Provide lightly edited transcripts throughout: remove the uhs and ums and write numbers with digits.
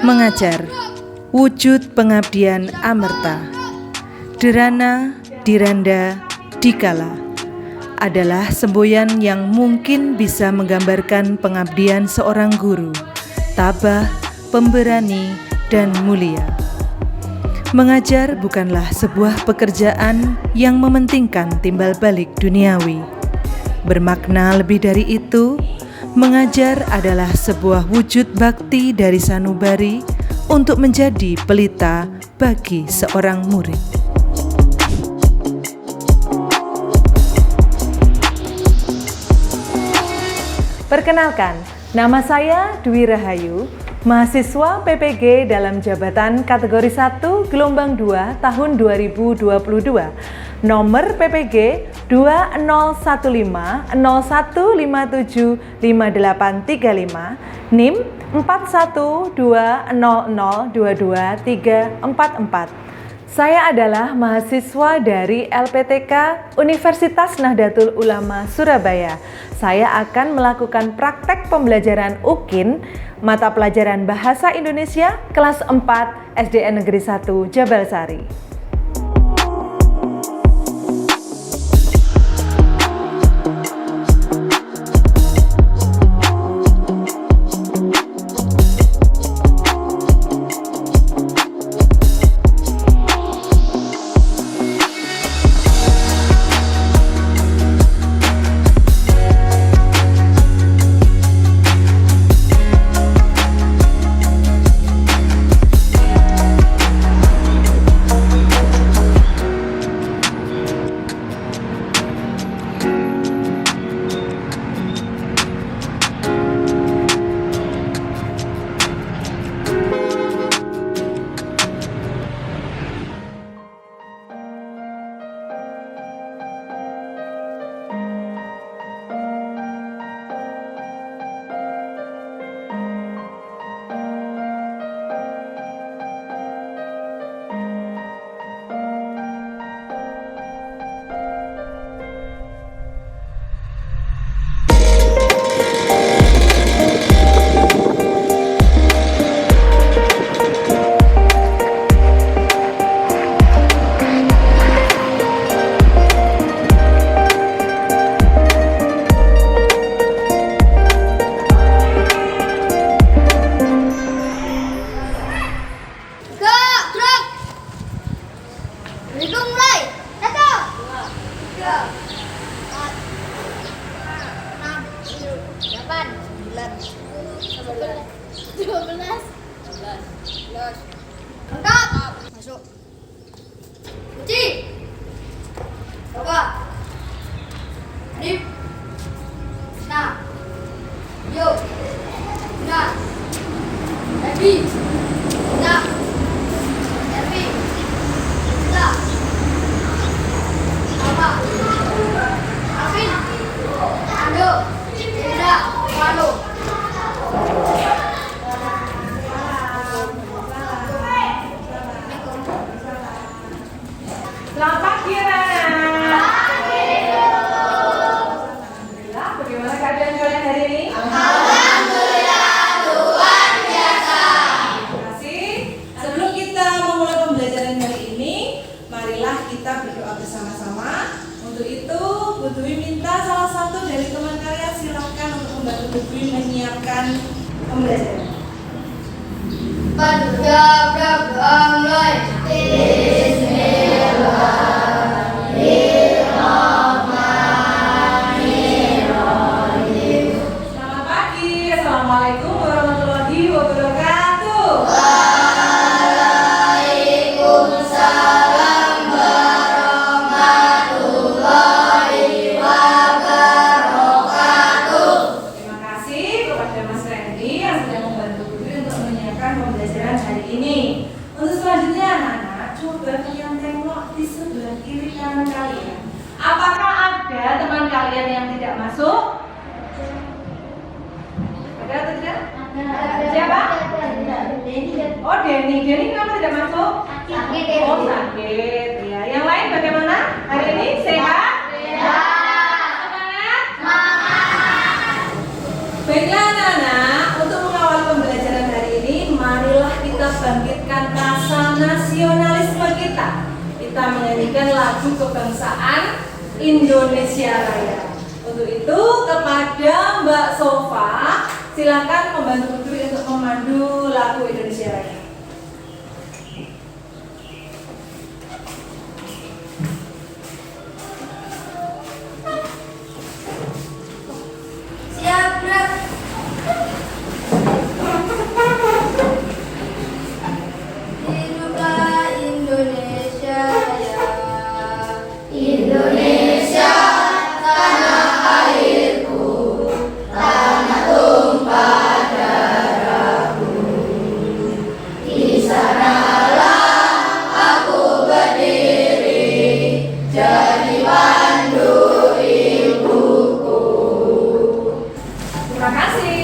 Mengajar, wujud pengabdian amerta. Derana, diranda, dikala adalah semboyan yang mungkin bisa menggambarkan pengabdian seorang guru, tabah, pemberani, dan mulia. Mengajar bukanlah sebuah pekerjaan yang mementingkan timbal balik duniawi. Bermakna lebih dari itu, mengajar adalah sebuah wujud bakti dari sanubari untuk menjadi pelita bagi seorang murid. Perkenalkan, nama saya Dwi Rahayu, mahasiswa PPG dalam jabatan kategori 1 gelombang 2 tahun 2022. Nomor PPG 201501575835, NIM 4120022344. Saya adalah mahasiswa dari LPTK Universitas Nahdlatul Ulama Surabaya. Saya akan melakukan praktek pembelajaran UKIN, mata pelajaran Bahasa Indonesia kelas 4 SDN Negeri 1 Jabalsari. Masuk. Kunci. Coba. Adip. Nah. Yuk. Nah. Happy. Nah. Happy. Nah. Apa? Alvin. Ando. Indra. Wano. Selamat pagi, Rana. Alhamdulillah, bagaimana keadaan kalian hari ini? Alhamdulillah, luar biasa. Terima kasih. Sebelum kita memulai pembelajaran hari ini, marilah kita berdoa bersama-sama. Untuk itu, Bu Dwi minta salah satu dari teman kalian silakan untuk membantu Bu Dwi menyiapkan pembelajaran. Selamat pagi. Assalamualaikum warahmatullahi wabarakatuh. Waalaikumsalam warahmatullahi wabarakatuh. Terima kasih kepada Mas Randy yang sudah membantu Bu Dwi untuk menyiapkan pembelajaran hari ini. Untuk selanjutnya anak-anak, coba kalian tengok di sebelah kiri kanan kalian. Apakah ada teman kalian yang tidak masuk? Ada atau tidak? Siapa? Oh, Denny. Denny kenapa tidak masuk? Sakit. Oh, sakit. Ya. Yang lain bagaimana? Hari ini sehat? Semangat? Baiklah anak-anak, untuk mengawal pembelajaran hari ini, marilah kita membangkitkan rasa nasionalisme kita. Kita menyanyikan lagu kebangsaan Indonesia Raya. Untuk itu kepada Mbak Sofa, silakan membantu Dwi untuk memandu lagu Indonesia Raya. Siap, gerak. Hiduplah Indonesia Raya. Indonesia, tanah airku, tanah tumpah darahku. Di sanalah aku berdiri, jadi pandu ibuku. Terima kasih.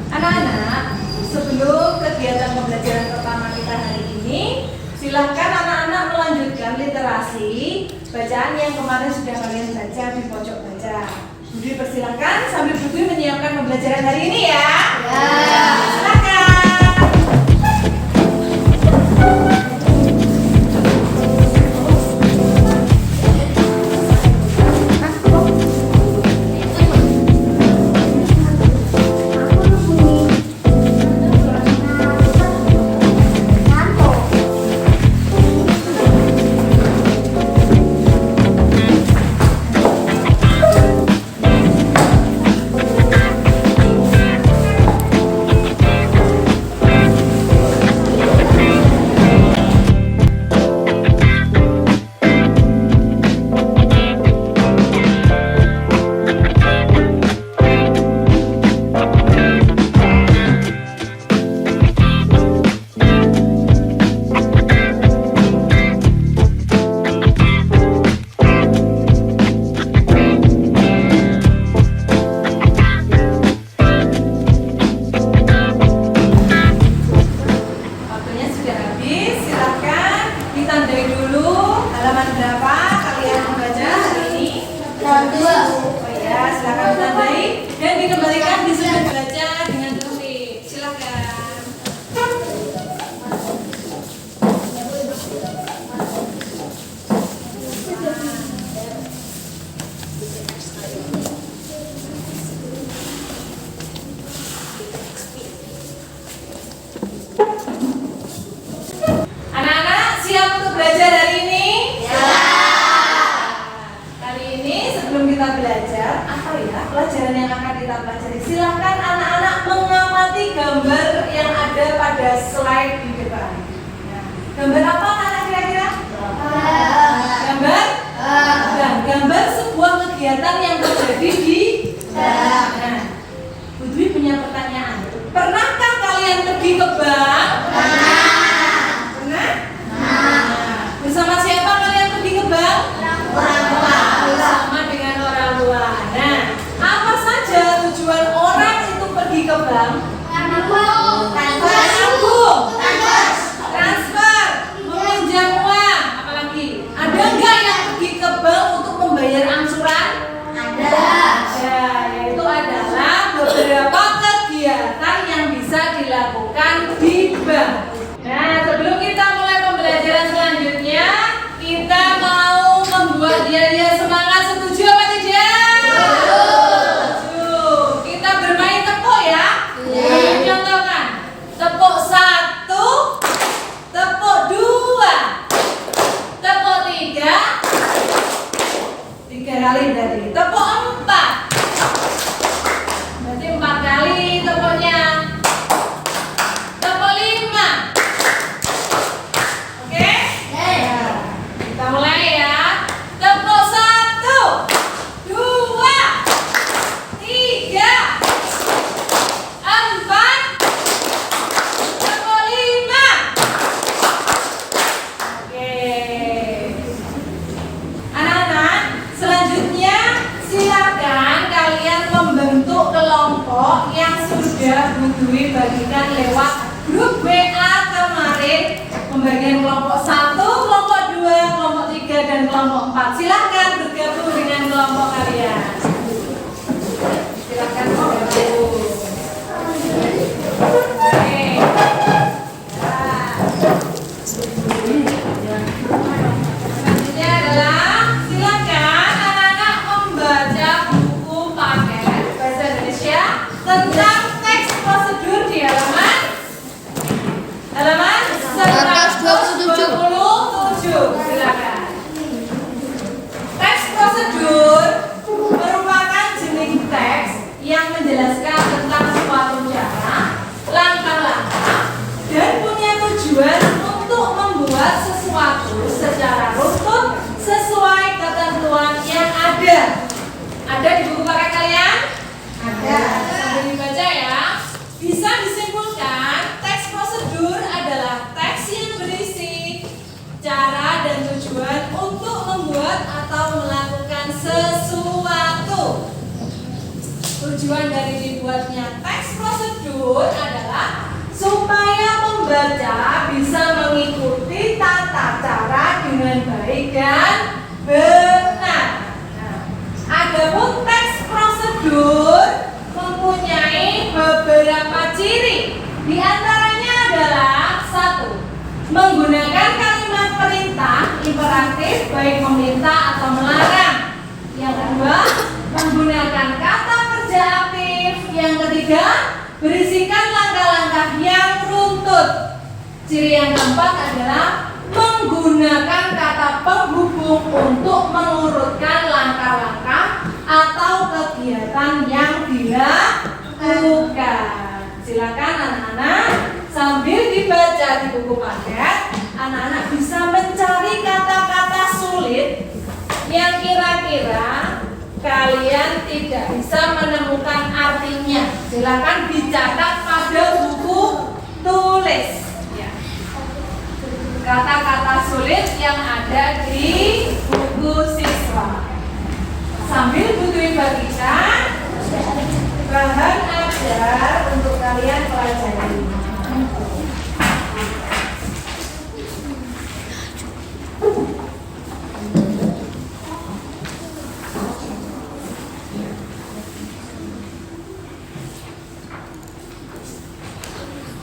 Anak-anak, sebelum kegiatan pembelajaran pertama kita hari ini, silahkan anak-anak melanjutkan literasi bacaan yang kemarin sudah kalian baca di pojok baca. Budi persilahkan sambil Budi menyiapkan pembelajaran hari ini ya. Ya. Silakan. Waktunya sudah habis, silahkan ditandai dulu halaman berapa kalian membaca hari ini. Oh ya, silahkan ditandai dan dikembalikan di sudut baca dengan tertib. Silahkan. Anak-anak siap untuk belajar hari ini? Ya. Kali ini sebelum kita belajar, apa ya pelajaran yang akan kita pelajari? Silahkan anak-anak mengamati gambar yang ada pada slide di depan. Nah, gambar apa anak kira-kira? Gambar? Nah, gambar sebuah kegiatan yang terjadi di bank. Nah, Bu Dwi punya pertanyaan. Pernahkah kalian pergi ke bank? Pernah? Bersama siapa kalian pergi ke bank? Bersama dengan orang tua. Nah, apa saja tujuan orang itu pergi ke bank? Menabung, transfer, meminjam uang, apalagi? Ada nggak yang pergi ke bank untuk membayar angsuran? Ada, yaitu adalah beberapa kegiatan yang bisa dilakukan di bank. Nah, sebelum kita mulai pembelajaran selanjutnya, kita mau membuat dia semangat. Setuju apa tidak? Setuju. Kita bermain tepuk ya. Contohkan. Tepuk 1, tepuk 2, tepuk 3, 3 kali berarti. Tepuk 4. Berarti 4 kali tepuknya. Tepuk 5. Oke? Nah, kita mulai ya. Tepuk 1, 2, 3, 4, tepuk 5. Oke. Anak-anak, selanjutnya silakan kalian membentuk kelompok yang sudah Bu Dwi bagikan lewat grup WA kemarin. Pembagian kelompok 1, kelompok 2, kelompok 3, dan kelompok 4. Silakan bergabung dengan kelompok kalian. Silakan bergabung. tentang teks prosedur di halaman 127. Silakan. Teks prosedur merupakan jenis teks yang menjelaskan tentang suatu cara, langkah-langkah, dan punya tujuan untuk membuat sesuatu secara runtut sesuai ketentuan yang ada. Ada di buku paket kalian? Ada. Sambil dibaca ya. Bisa disimpulkan, teks prosedur adalah teks yang berisi cara dan tujuan untuk membuat atau melakukan sesuatu. Tujuan dari dibuatnya teks prosedur adalah supaya pembaca bisa mengikuti tata cara dengan baik dan benar. Adapun teks prosedur mempunyai beberapa ciri. Di antaranya adalah 1. Menggunakan kalimat perintah imperatif baik meminta atau melarang. Yang kedua, menggunakan kata kerja aktif. Yang ketiga, berisikan langkah-langkah yang runtut. Ciri yang keempat adalah menggunakan kata penghubung untuk mengurutkan langkah-langkah atau kegiatan yang dilakukan. Silakan anak-anak sambil dibaca di buku paket, anak-anak bisa mencari kata-kata sulit yang kira-kira kalian tidak bisa menemukan artinya. Silakan dicatat pada buku tulis. Kata-kata sulit yang ada di buku siswa. Sambil Putri bagikan bahan ajar untuk kalian pelajari.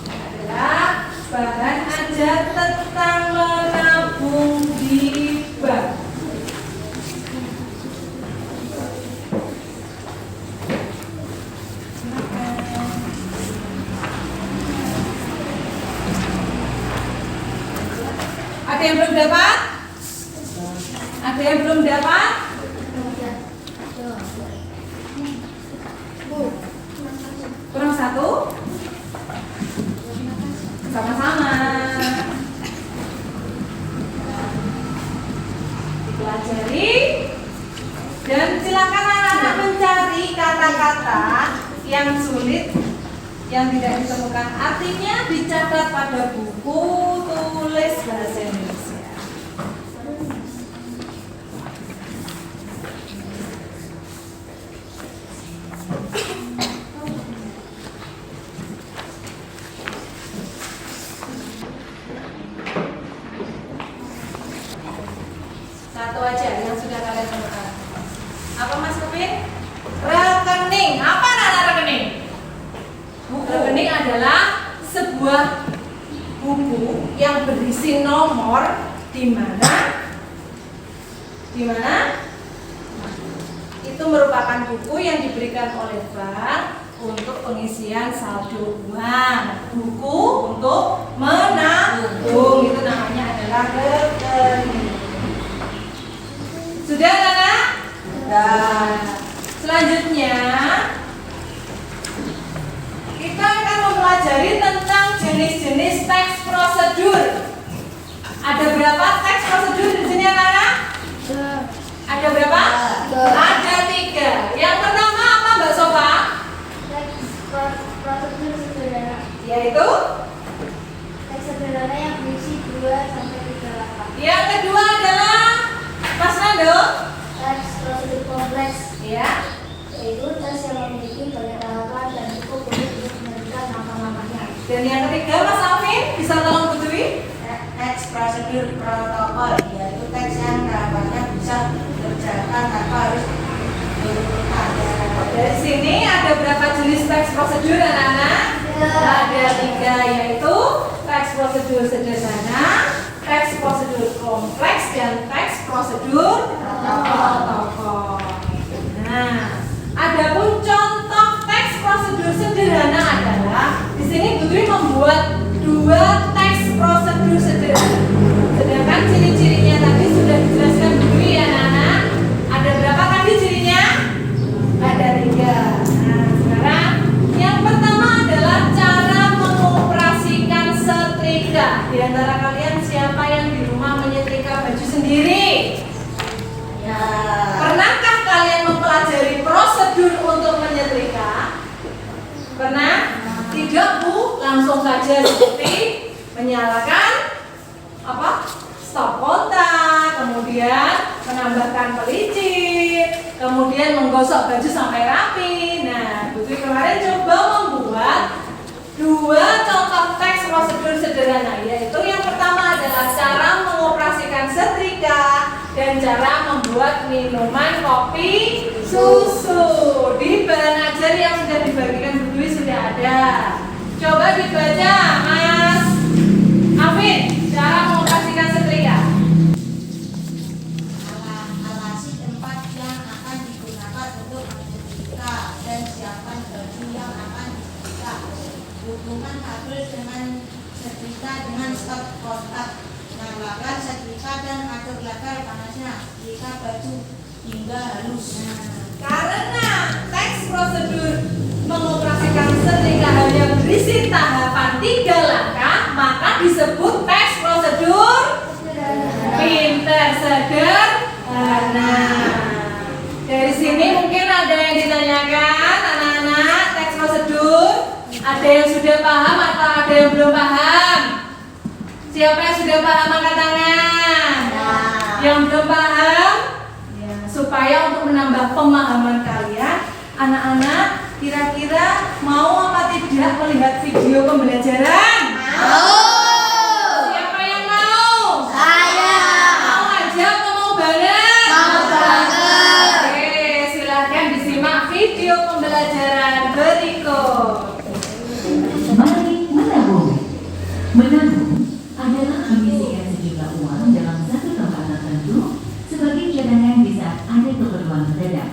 Adalah bahan ajar tentang menabung di bank. Ada yang belum dapat? Ada yang belum dapat? Kurang satu? Sama-sama. Dipelajari dan silakan anak-anak mencari kata-kata yang sulit yang tidak ditemukan artinya, dicatat pada buku tulis bahasa Indonesia. Satu aja yang sudah kalian temukan. Apa Mas Kevin? Rekening. Apa anak rekening? Rekening adalah sebuah buku yang berisi nomor di mana itu merupakan buku yang diberikan oleh bank untuk pengisian saldo uang. Buku untuk menabung itu namanya adalah rekening. Sudah anak? Sudah. Selanjutnya kita akan mempelajari tentang jenis-jenis teks prosedur. Ada berapa teks prosedur di sini anak-anak? Ada berapa? Ada 3. Yang pertama apa Mbak Sofa? Teks prosedur sederhana. Yaitu? Teks sederhana yang berisi 2 sampai 3 langkah. Yang kedua adalah Mas Nando? Teks prosedur kompleks. Ya. Yaitu tes yang memiliki banyak tahapan dan cukup untuk menentukan langkah-langkahnya. Dan yang ketiga Mas Alvin, bisa tolong Putri? Teks prosedur protokol, yaitu teks yang tahapannya bisa dikerjakan tanpa harus diurutan. Dari sini ada berapa jenis teks prosedur anak-anak? Ada 3, yaitu teks prosedur sederhana, teks prosedur kompleks, dan teks prosedur protokol. Nah, adapun contoh teks prosedur Langsung saja seperti menyalakan stop kontak, kemudian menambahkan pelicin, kemudian menggosok baju sampai rapi. Nah, Putri kemarin coba membuat 2 contoh teks prosedur sederhana, yaitu yang pertama adalah cara mengoperasikan setrika dan cara membuat minuman kopi susu. Di bahan ajar yang sudah dibagikan Bu Dwi sudah ada. Coba dibaca, Mas Afid, cara mengoperasikan setrika. Alasi tempat yang akan digunakan untuk menyetrika dan siapkan baju yang akan disetrika. Hubungan kabel dengan setrika dengan stop kontak. Nyalakan setrika dan atur level panasnya. Setrika baju hingga halus. Karena teks prosedur mengoperasikan setrika hanya berisi tahapan 3 langkah, maka disebut teks prosedur pinter sederhana. Dari sini mungkin ada yang ditanyakan, anak-anak, teks prosedur. Ada yang sudah paham atau ada yang belum paham? Siapa yang sudah paham angkat tangan? Yang belum paham? Ya, supaya untuk menambah pemahaman kalian, anak-anak kira-kira mau apa tidak melihat video pembelajaran? Siapa yang mau? Saya. Mau aja atau mau banget? Mau banget. Oke, silahkan disimak video pembelajaran berikut. Mari menabung. Menabung adalah menyisihkan sejumlah uang dalam satu tempat tertentu sebagai cadangan di saat ada keperluan mendadak.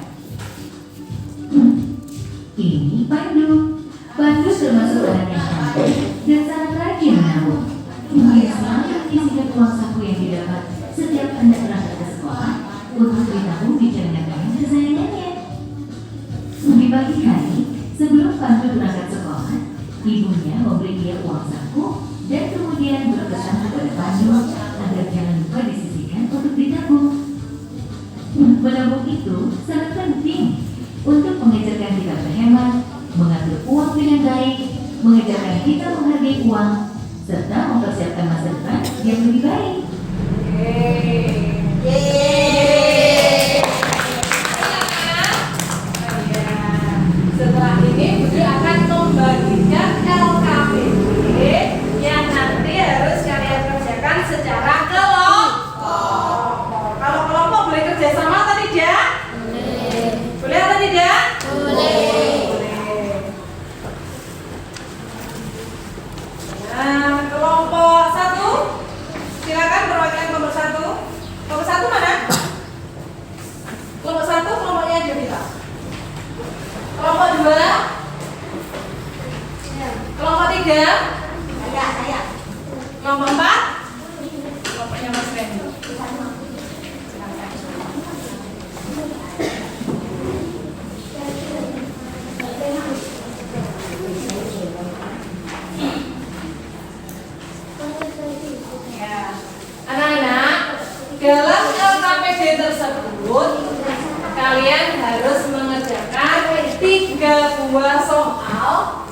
Ini Pandu. Pandu termasuk orang yang cantik dan sangat rajin menabung. Dia selalu menyisihkan uang saku yang didapat setiap hendak berangkat ke sekolah untuk ditabung di cadangan kesayangannya. Di pagi hari, sebelum Pandu berangkat sekolah, ibunya memberi dia uang saku dan kemudian berpesan kepada Pandu agar jangan lupa disisihkan untuk ditabung. Menabung itu sangat penting untuk mengajarkan kita berhemat, mengatur uang dengan baik, mengajarkan kita menghargai uang, serta mempersiapkan masa depan yang lebih baik. Setelah ini Budi akan membagikan LKPD yang nanti harus kalian kerjakan secara kelompok. Kalau kelompok boleh kerja sama atau tidak? Boleh atau tidak? Boleh. Nah, kelompok 1, silakan perwakilan kelompok 1. Kelompok 1 mana? Kelompok 1 kelompoknya aja kita. Kelompok 2, kelompok 3, Saya. kelompok 4, kelompoknya Mas Randy. Ya, anak-anak, dalam LKPD tersebut kalian harus mengerjakan 3 buah soal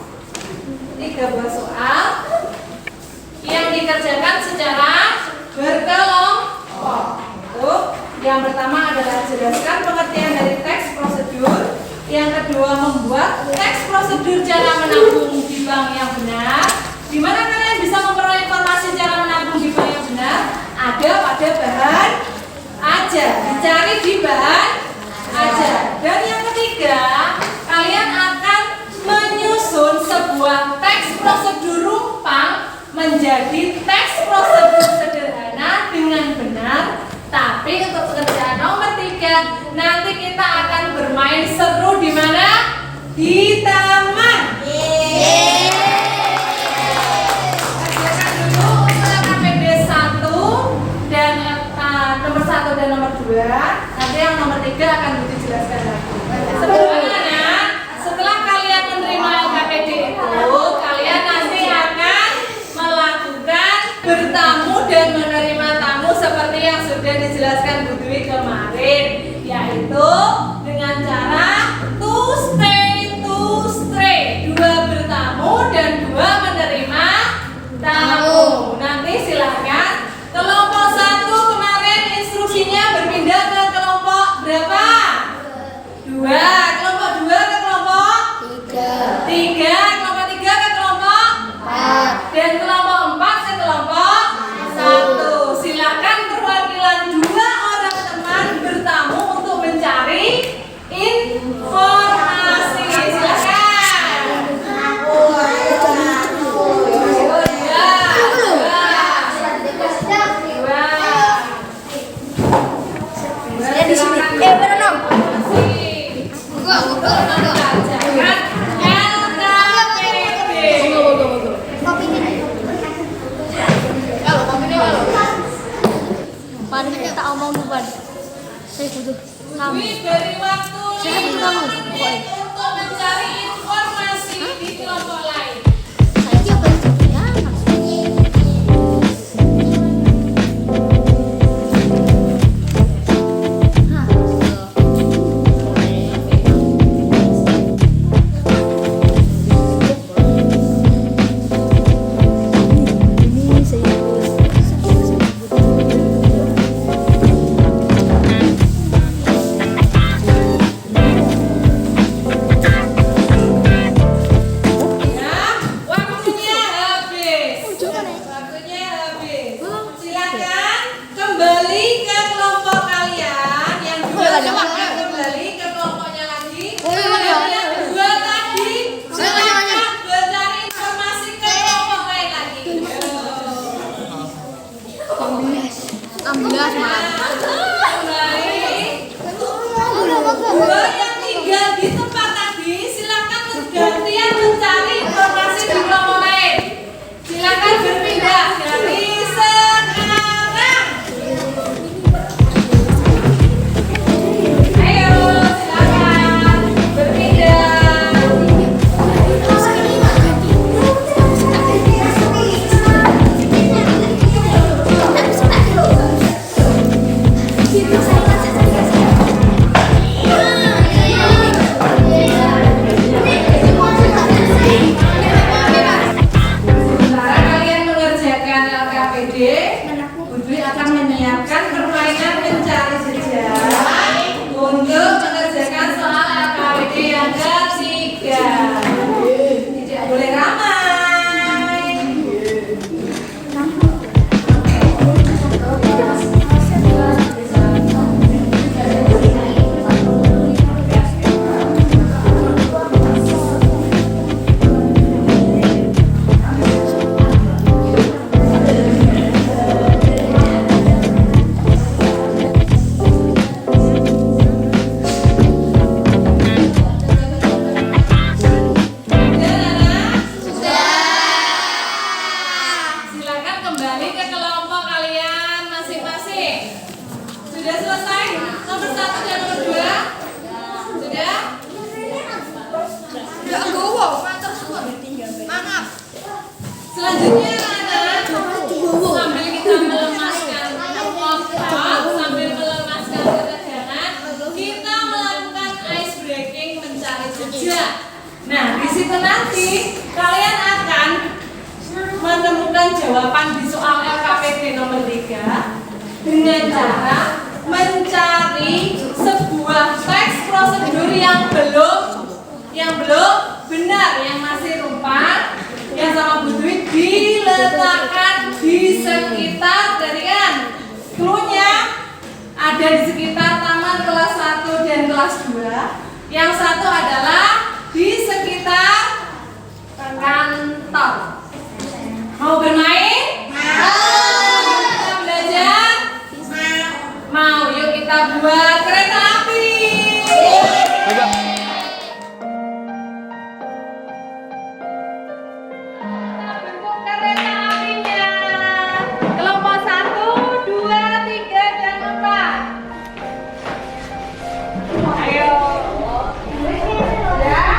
yang dikerjakan secara berkelompok. Itu yang pertama adalah jelaskan pengertian dari teks prosedur. Yang kedua, membuat teks prosedur cara menabung di bank yang benar. Di mana kalian bisa memperoleh informasi cara menabung di bank yang benar? Ada pada bahan ajar. Dicari di bahan ajar. Dan yang ketiga, kalian akan menyusun sebuah teks prosedur rumpang menjadi teks prosedur sederhana dengan benar. Tapi untuk pekerjaan nomor 3, nanti kita akan bermain seru di mana? Di taman. Kerjakan dulu untuk LKPD 1 dan nomor 1 dan nomor 2. Nanti yang nomor 3 akan dijelaskan lagi. Sebelumnya Budwi beri waktu 5 menit untuk mencari informasi di kelompok lain. Selanjutnya anak sambil kita melemaskan otot, sambil melemaskan ketegangan, kita melakukan ice breaking mencari jejak. Nah, di situ nanti kalian akan menemukan jawaban di soal LKPD nomor 3 dengan cara mencari sebuah teks prosedur yang belum benar, yang masih rumput, yang sama Bu Dwi diletakkan di sekitar dari kan. Cluenya ada di sekitar taman kelas 1 dan kelas 2. Yang satu adalah di sekitar kantor. Mau bermain? Mau. Kita belajar? Mau. Yuk kita buat kereta api. Ya.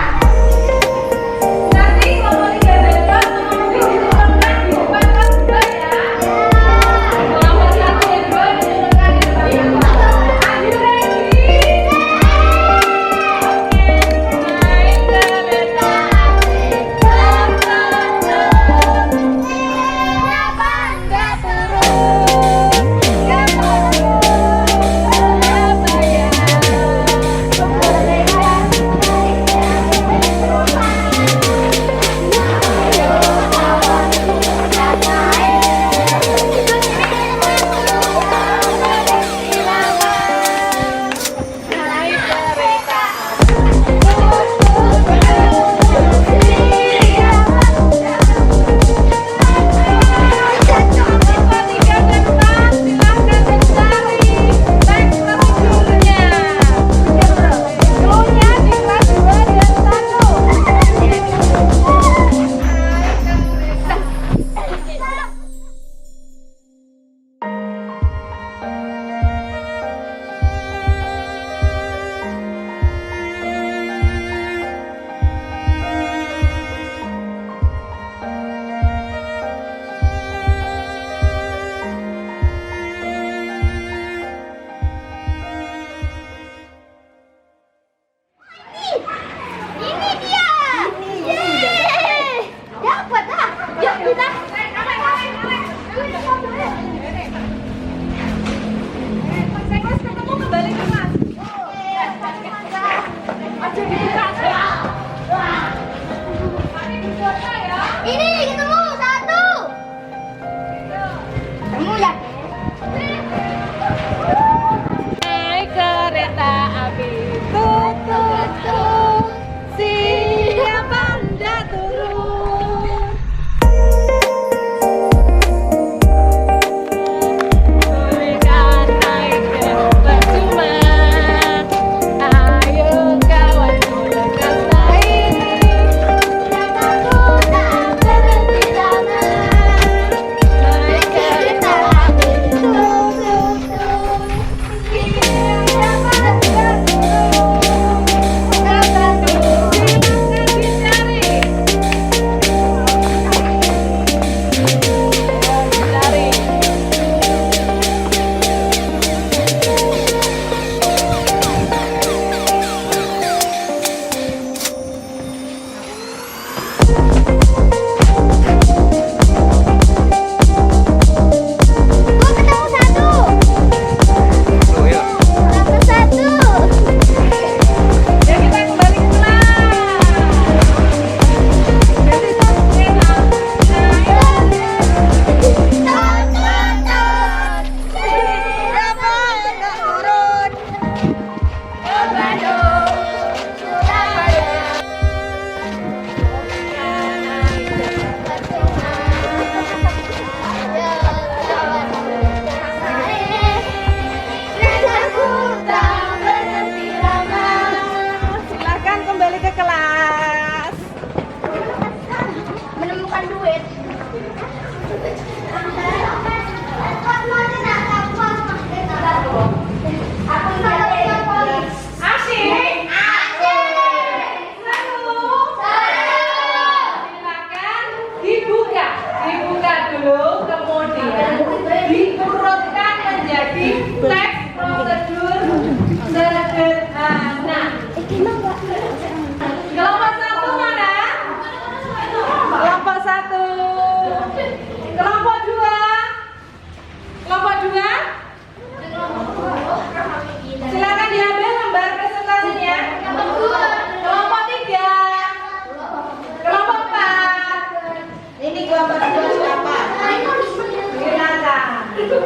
Bantu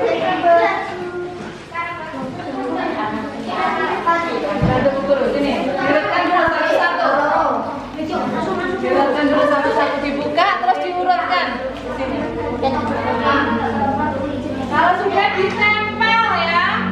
guru sini. Diurutkan dulu satu-satu. Diurutkan dulu satu-satu, dibuka terus diurutkan. Sini. Kalau sudah ditempel ya.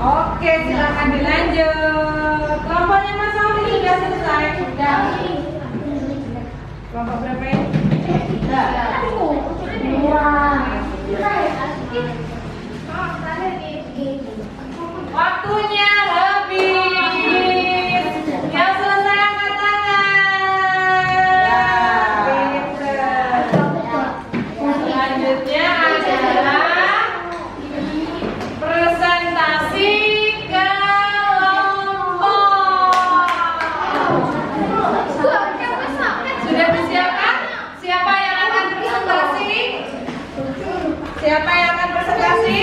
Oke, silakan dilanjut. Kelompoknya Mas Aldi sudah selesai. Sudah. Kelompok berapa ini? Sudah. Waktunya habis. Yang selesai angkat tangan. Pinter. Selanjutnya adalah presentasi kelompok. Sudah disiapkan? Siapa yang akan presentasi? Siapa yang akan presentasi?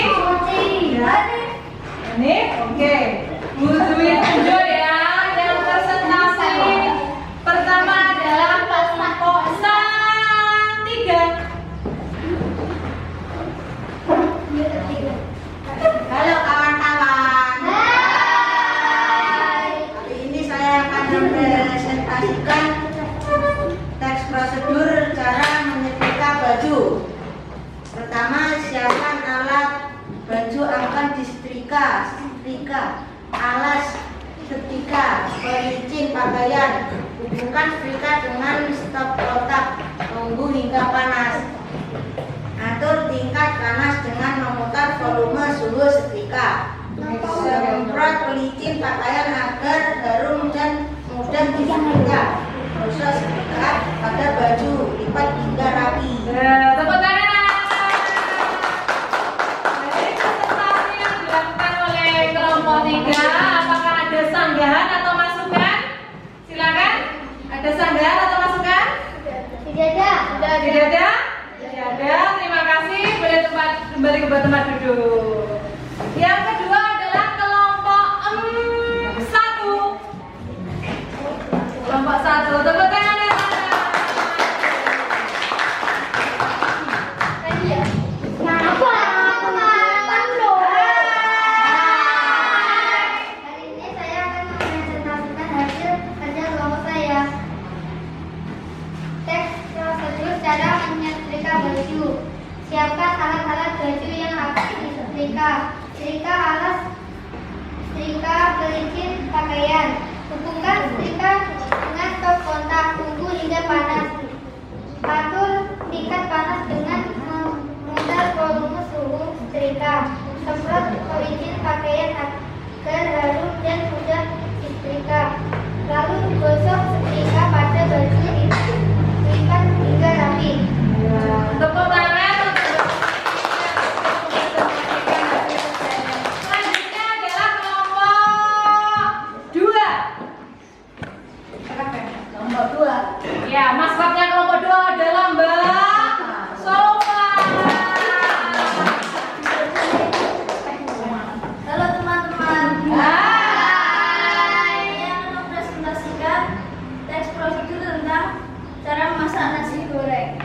Ini, oke. Bu Dwi tunjuk ya. Yang presentasi pertama adalah kelompok 3. Halo kawan-kawan. Kali ini saya akan mempresentasikan teks prosedur cara menyetrika baju. Pertama, siapkan alat baju akan disetrika, alas setrika, pelicin pakaian. Hubungkan setrika dengan stop kotak, tunggu hingga panas. Atur tingkat panas dengan memutar volume suhu setrika. Semprot pelicin pakaian agar harum dan mudah disetrika. Proses setrika pada baju, lipat hingga rapi. Tepuk tangan. Jadi presentasi yang dilakukan oleh kelompok 3, apakah ada sanggahan atau masukan? Silakan. Ada sanggahan atau masukan? Tidak ada. Tidak ada? Tidak ada. Terima kasih. Boleh kembali ke tempat duduk. Yang kedua adalah kelompok 1. Kelompok 1. Tepuk tangan ya. Hari ini saya akan mempresentasikan hasil kerja kelompok saya. Teks prosedur cara menyetrika baju. Siapkan alat-alat baju yang akan disetrika. Setrika alas, setrika pelicin pakaian. Hubungkan setrika dengan stop kontak. Tunggu hingga panas. Atur tingkat panas dengan memutar volume suhu setrika. Semprot pelicin pakaian agar harum dan mudah disetrika. Lalu gosok setrika pada baju lipat hingga rapi. Tepuk tangan. Selanjutnya adalah kelompok 2. Kelompok 2. Ya, maskotnya kelompok 2 adalah Mbak Sofa. Halo teman-teman. Hai. Saya akan mempresentasikan teks prosedur tentang cara memasak nasi goreng.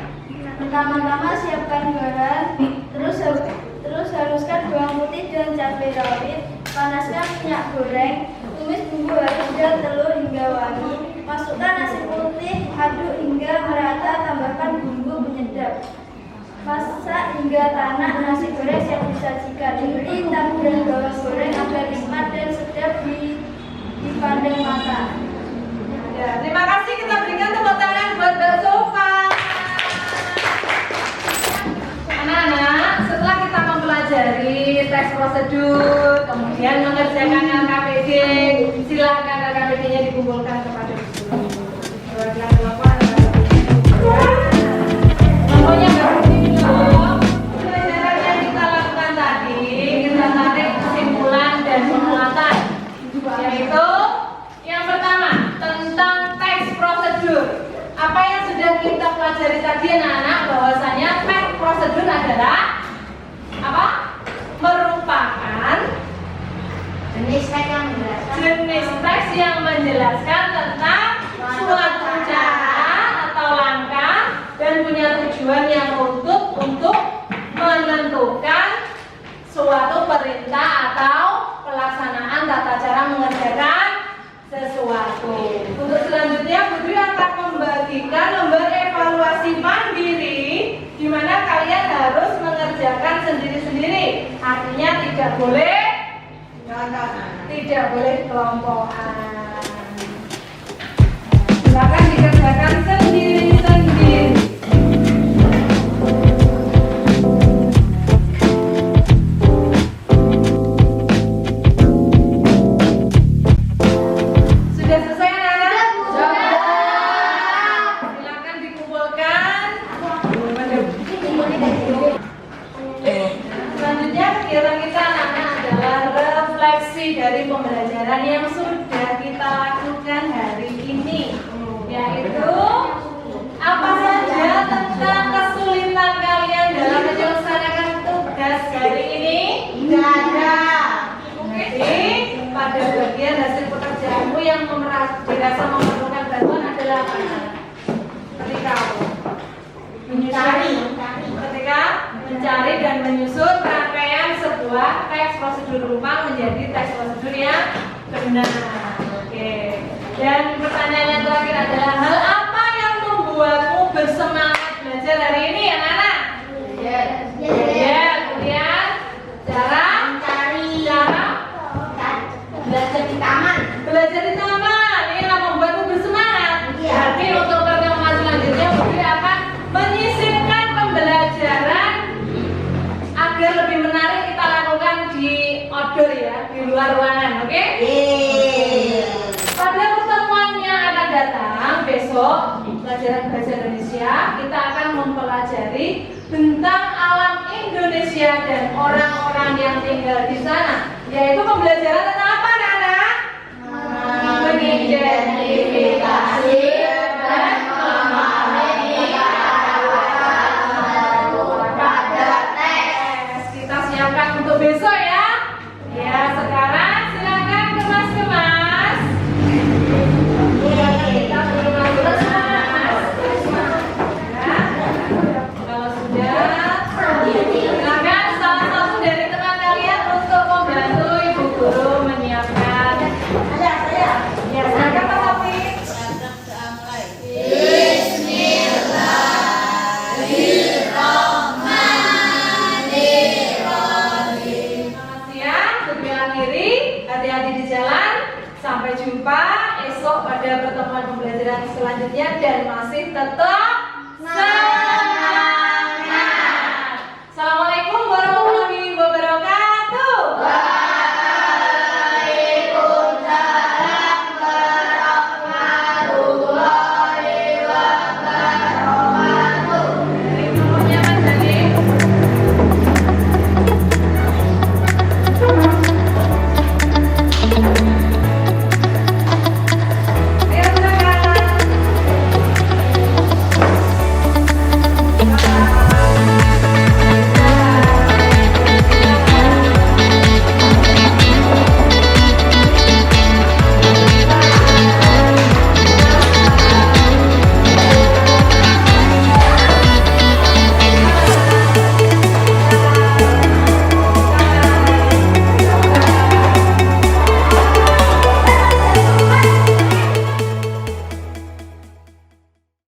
Pertama-tama siapkan garam, terus haluskan bawang putih dan cabai rawit, Panaskan minyak goreng, tumis bumbu hingga telur hingga wangi, masukkan nasi putih, aduk hingga merata, tambahkan bumbu penyedap. Masak hingga tanak, nasi goreng siap disajikan. Beri taburan bawang goreng agar nikmat dan sedap dipandang mata. Ya, terima kasih, kita berikan tepuk tangan buat Mbak Sofa. Anak-anak, setelah kita mempelajari tes prosedur, kemudian mengerjakan LKPD, silakan LKPD-nya dikumpulkan kepada guru. Pokoknya pelajaran yang kita lakukan tadi, kita tarik kesimpulan dan penguatan, yaitu yang pertama tentang teks prosedur. Apa yang sudah kita pelajari tadi anak-anak, bahwasanya teks prosedur adalah apa? Merupakan Jenis teks yang menjelaskan tentang suatu cara atau langkah dan punya tujuan yang runtut untuk menentukan suatu perintah atau pelaksanaan tata cara mengerjakan sesuatu. Untuk selanjutnya, Putri akan membagikan lembar evaluasi mandiri di mana kalian harus mengerjakan sendiri-sendiri. Artinya tidak boleh kelompokan. Silakan dikerjakan sendiri-sendiri. Sudah selesai anak-anak? Silakan dikumpulkan. Selanjutnya kegiatan kita anak-anak adalah refleksi dari pembelajaran yang sudah kita lakukan hari ini, yaitu apa saja tentang kesulitan kalian dalam menyelesaikan tugas hari ini? Tidak ada. Jadi pada bagian hasil pekerjaanmu yang dirasa memerlukan bantuan adalah apa? Ketika mencari dan menyusun rangkaian sebuah teks prosedur rumah menjadi teks prosedur yang benar. Oke. Dan pertanyaan yang terakhir adalah hal apa yang membuatmu bersemangat belajar hari ini, anak-anak? Ya, kemudian cara belajar di taman. Belajar di taman ini yang membuatmu bersemangat. Berarti untuk pertemuan selanjutnya Budi akan menyisipkan pembelajaran agar lebih menarik kita lakukan di outdoor ya, di luar ruangan, oke? Pada pertemuan yang akan datang besok, pelajaran bahasa Indonesia, kita akan mempelajari tentang alam Indonesia dan orang-orang yang tinggal di sana, yaitu pembelajaran tentang apa, anak-anak? Mengidentifikasi dan memahami pada teks. Kita siapkan untuk besok ya. Ya, sekarang silakan kemas-kemas. Kita belum masuk kemas. Ya. Kalau sudah, silakan salah satu dari teman kalian untuk membantu ibu guru menyiapkan. Ya, silakan Pak Taufik. Selamat siang, sebelah kiri, hati-hati di jalan. Sampai jumpa esok pada pertemuan pembelajaran selanjutnya dan masih tetap semangat.